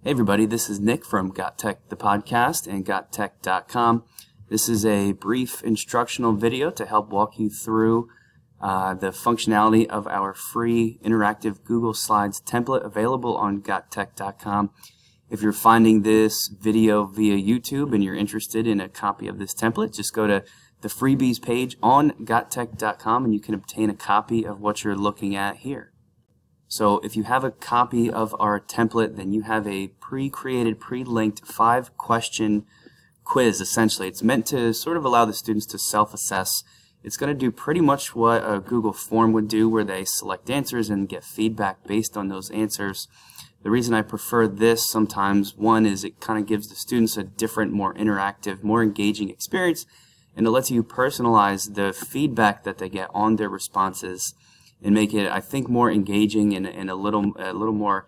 Hey everybody, this is Nick from Got Tech, the podcast, and gottech.com. This is a brief instructional video to help walk you through the functionality of our free interactive Google Slides template available on gottech.com. If you're finding this video via YouTube and you're interested in a copy of this template, just go to the freebies page on gottech.com and you can obtain a copy of what you're looking at here. So if you have a copy of our template, then you have a pre-created, pre-linked 5-question quiz, essentially. It's meant to sort of allow the students to self-assess. It's going to do pretty much what a Google form would do, where they select answers and get feedback based on those answers. The reason I prefer this sometimes, one, is it kind of gives the students a different, more interactive, more engaging experience, and it lets you personalize the feedback that they get on their responses and make it, I think, more engaging and a little more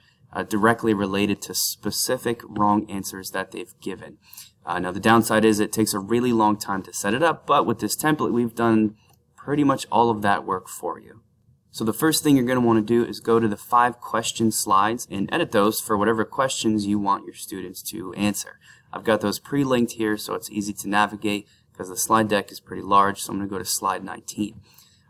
directly related to specific wrong answers that they've given. Now the downside is it takes a really long time to set it up, but with this template we've done pretty much all of that work for you. So the first thing you're going to want to do is go to the 5-question slides and edit those for whatever questions you want your students to answer. I've got those pre-linked here so it's easy to navigate because the slide deck is pretty large, so I'm going to go to slide 19.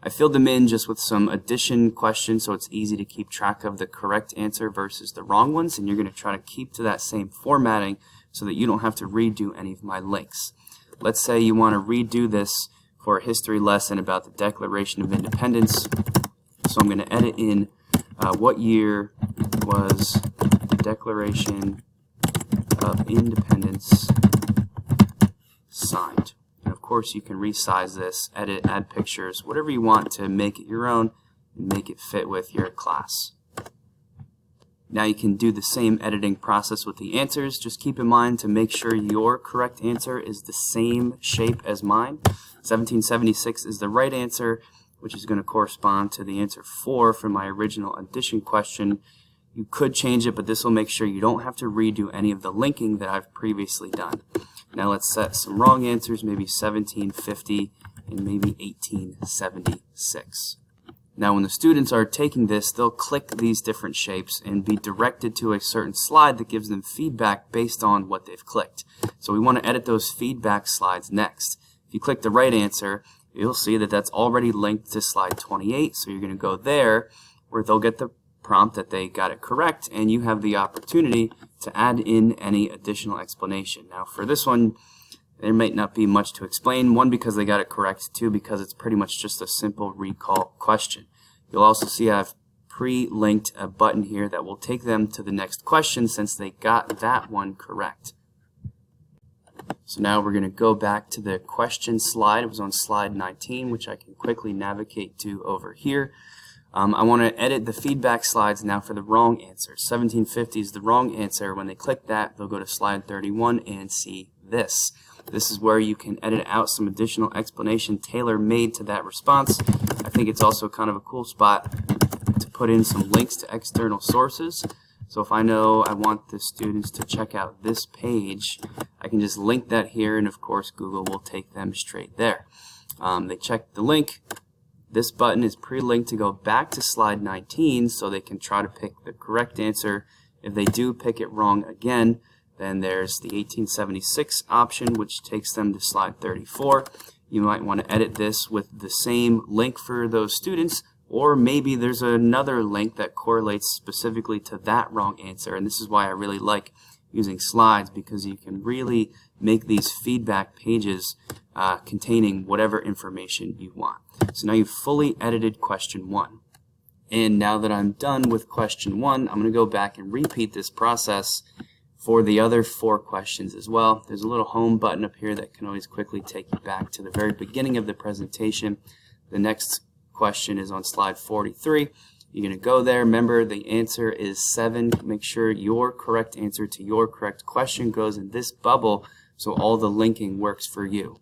I filled them in just with some addition questions so it's easy to keep track of the correct answer versus the wrong ones, and you're going to try to keep to that same formatting so that you don't have to redo any of my links. Let's say you want to redo this for a history lesson about the Declaration of Independence. So I'm going to edit in what year was the Declaration of Independence signed. And of course you can resize this, edit, add pictures, whatever you want to make it your own and make it fit with your class. Now you can do the same editing process with the answers. Just keep in mind to make sure your correct answer is the same shape as mine. 1776 is the right answer, which is going to correspond to the answer 4 from my original addition question. You could change it, but this will make sure you don't have to redo any of the linking that I've previously done. Now let's set some wrong answers, maybe 1750 and maybe 1876. Now when the students are taking this, they'll click these different shapes and be directed to a certain slide that gives them feedback based on what they've clicked. So we want to edit those feedback slides next. If you click the right answer, you'll see that that's already linked to slide 28, so you're going to go there where they'll get the prompt that they got it correct, and you have the opportunity to add in any additional explanation. Now for this one, there might not be much to explain. One, because they got it correct. Two, because it's pretty much just a simple recall question. You'll also see I've pre-linked a button here that will take them to the next question since they got that one correct. So now we're going to go back to the question slide. It was on slide 19, which I can quickly navigate to over here. I want to edit the feedback slides now for the wrong answer. 1750 is the wrong answer. When they click that, they'll go to slide 31 and see this. This is where you can edit out some additional explanation tailor-made to that response. I think it's also kind of a cool spot to put in some links to external sources. So if I know I want the students to check out this page, I can just link that here, and of course Google will take them straight there. They check the link. This button is pre-linked to go back to slide 19 so they can try to pick the correct answer. If they do pick it wrong again, then there's the 1876 option, which takes them to slide 34. You might want to edit this with the same link for those students, or maybe there's another link that correlates specifically to that wrong answer. And this is why I really like using slides, because you can really make these feedback pages containing whatever information you want. So now you've fully edited question 1. And now that I'm done with question 1, I'm going to go back and repeat this process for the other 4 questions as well. There's a little home button up here that can always quickly take you back to the very beginning of the presentation. The next question is on slide 43. You're going to go there. Remember, the answer is 7. Make sure your correct answer to your correct question goes in this bubble so all the linking works for you.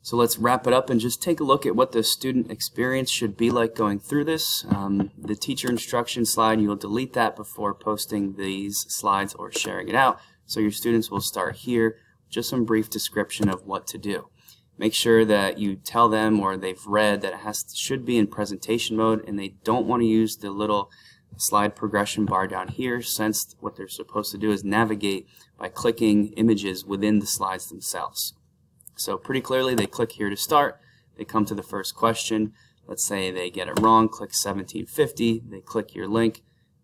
So let's wrap it up and just take a look at what the student experience should be like going through this. The teacher instruction slide, you'll delete that before posting these slides or sharing it out. So your students will start here, just some brief description of what to do. Make sure that you tell them, or they've read, that it should be in presentation mode, and they don't want to use the little slide progression bar down here, since what they're supposed to do is navigate by clicking images within the slides themselves. So pretty clearly they click here to start, they come to the first question, let's say they get it wrong, click 1750, they click your link,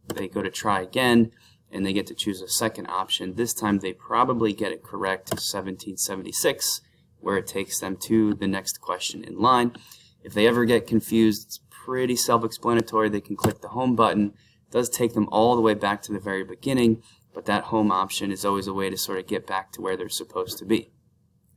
they go to try again, and they get to choose a second option. This time they probably get it correct, 1776, where it takes them to the next question in line. If they ever get confused, it's pretty self-explanatory. They can click the home button. It does take them all the way back to the very beginning, but that home option is always a way to sort of get back to where they're supposed to be.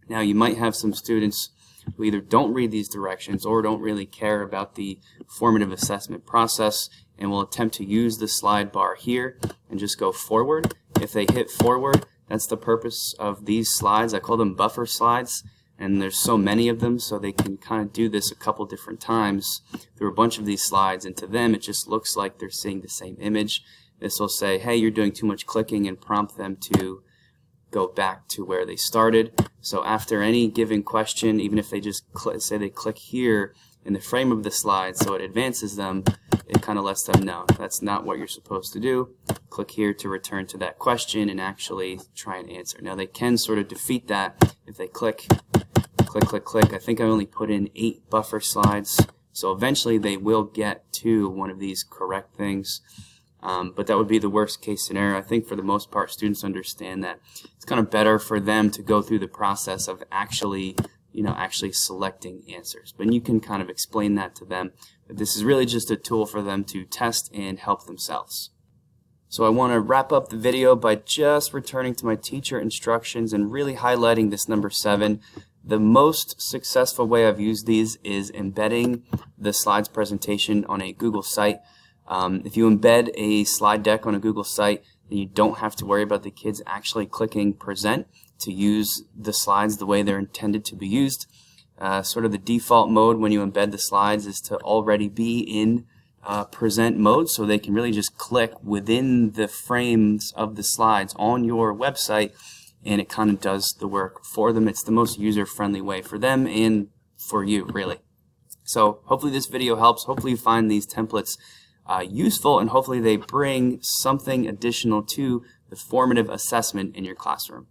Now you might have some students who either don't read these directions or don't really care about the formative assessment process and will attempt to use the slide bar here and just go forward. If they hit forward, that's the purpose of these slides. I call them buffer slides, and there's so many of them, so they can kind of do this a couple different times through a bunch of these slides, and to them it just looks like they're seeing the same image. This will say, hey, you're doing too much clicking, and prompt them to go back to where they started. So after any given question, even if they just say they click here in the frame of the slide so it advances them, it kind of lets them know that's not what you're supposed to do. Click here to return to that question and actually try and answer. Now they can sort of defeat that if they click. I think I only put in 8 buffer slides, so eventually they will get to one of these correct things. But that would be the worst case scenario. I think for the most part students understand that it's kind of better for them to go through the process of actually selecting answers. But you can kind of explain that to them. But this is really just a tool for them to test and help themselves. So I want to wrap up the video by just returning to my teacher instructions and really highlighting this number 7. The most successful way I've used these is embedding the slides presentation on a Google site. If you embed a slide deck on a Google site, then you don't have to worry about the kids actually clicking present to use the slides the way they're intended to be used. Sort of the default mode when you embed the slides is to already be in present mode, so they can really just click within the frames of the slides on your website, and it kind of does the work for them. It's the most user-friendly way for them and for you, really. So hopefully this video helps. Hopefully you find these templates useful, and hopefully they bring something additional to the formative assessment in your classroom.